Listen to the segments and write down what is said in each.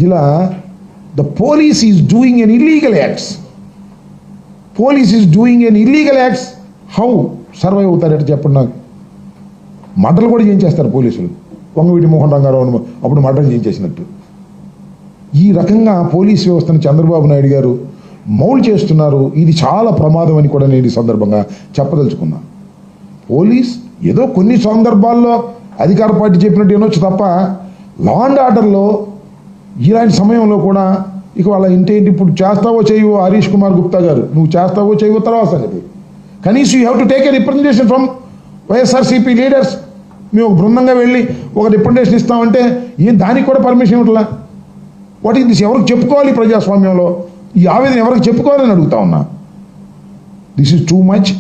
ఇలా the police is doing an illegal acts. Police is doing an illegal acts. How survive అవుతారట చెప్పండి నాకు. మర్డర్లు కూడా చేయించేస్తారు పోలీసులు. వంగవీటి మోహన్ రంగారావు అప్పుడు మర్డర్ చేయించేసినట్టు. ఈ రకంగా పోలీస్ వ్యవస్థను చంద్రబాబు నాయుడు గారు మౌల్డ్ చేస్తున్నారు. ఇది చాలా ప్రమాదం అని కూడా నేను ఈ సందర్భంగా చెప్పదలుచుకున్నా. పోలీస్ ఏదో కొన్ని సందర్భాల్లో అధికార పార్టీ చెప్పినట్టు వినొచ్చు తప్ప లా అండ్ ఆర్డర్లో ఇలాంటి సమయంలో కూడా ఇక వాళ్ళ ఇంటేంటి ఇప్పుడు చేస్తావో చేయవో హరీష్ కుమార్ గుప్తా గారు, నువ్వు చేస్తావో చేయవో తర్వాత సంగతి. కనీసం you have to take a representation from YSRCP leaders. మేము ఒక బృందంగా వెళ్ళి ఒక రిప్రజెంటేషన్ ఇస్తామంటే ఏం దానికి కూడా పర్మిషన్ ఇవ్వట్లా. What is this? ఎవరికి చెప్పుకోవాలి ప్రజాస్వామ్యంలో? ఈ ఆవేదన ఎవరికి చెప్పుకోవాలని అడుగుతా ఉన్నా. This is too much.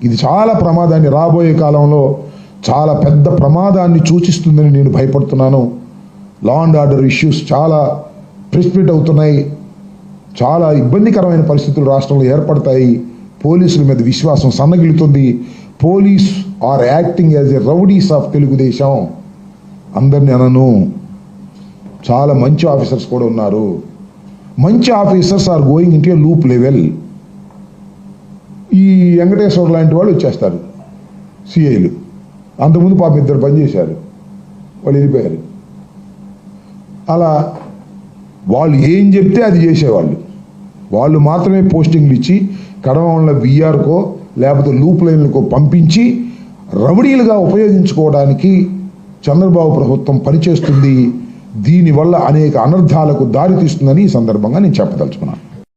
ఇది చాలా ప్రమాదాన్ని, రాబోయే కాలంలో చాలా పెద్ద ప్రమాదాన్ని సూచిస్తుందని నేను భయపడుతున్నాను. లా అండ్ ఆర్డర్ ఇష్యూస్ చాలా ప్రెసిపిటేట్ అవుతున్నాయి. చాలా ఇబ్బందికరమైన పరిస్థితులు రాష్ట్రంలో ఏర్పడతాయి. పోలీసుల మీద విశ్వాసం సన్నగిలుతుంది. Police are acting as a rowdies of Telugudesam. అందరినీ అనను, చాలా మంచి ఆఫీసర్స్ కూడా ఉన్నారు. మంచి officers are going into a loop level. ఈ వెంకటేశ్వర లాంటి వాళ్ళు వచ్చేస్తారు సిఐలు. అంతకుముందు పాపం ఇద్దరు పనిచేశారు, వాళ్ళు వెళ్ళిపోయారు. అలా వాళ్ళు ఏం చెప్తే అది చేసేవాళ్ళు. వాళ్ళు మాత్రమే పోస్టింగ్లు ఇచ్చి కడవల విఆర్కో లేకపోతే లూప్ లైన్లకో పంపించి రౌడీలుగా ఉపయోగించుకోవడానికి చంద్రబాబు ప్రభుత్వం పనిచేస్తుంది. దీనివల్ల అనేక అనర్థాలకు దారితీస్తుందని ఈ సందర్భంగా నేను చెప్పదలుచుకున్నాను.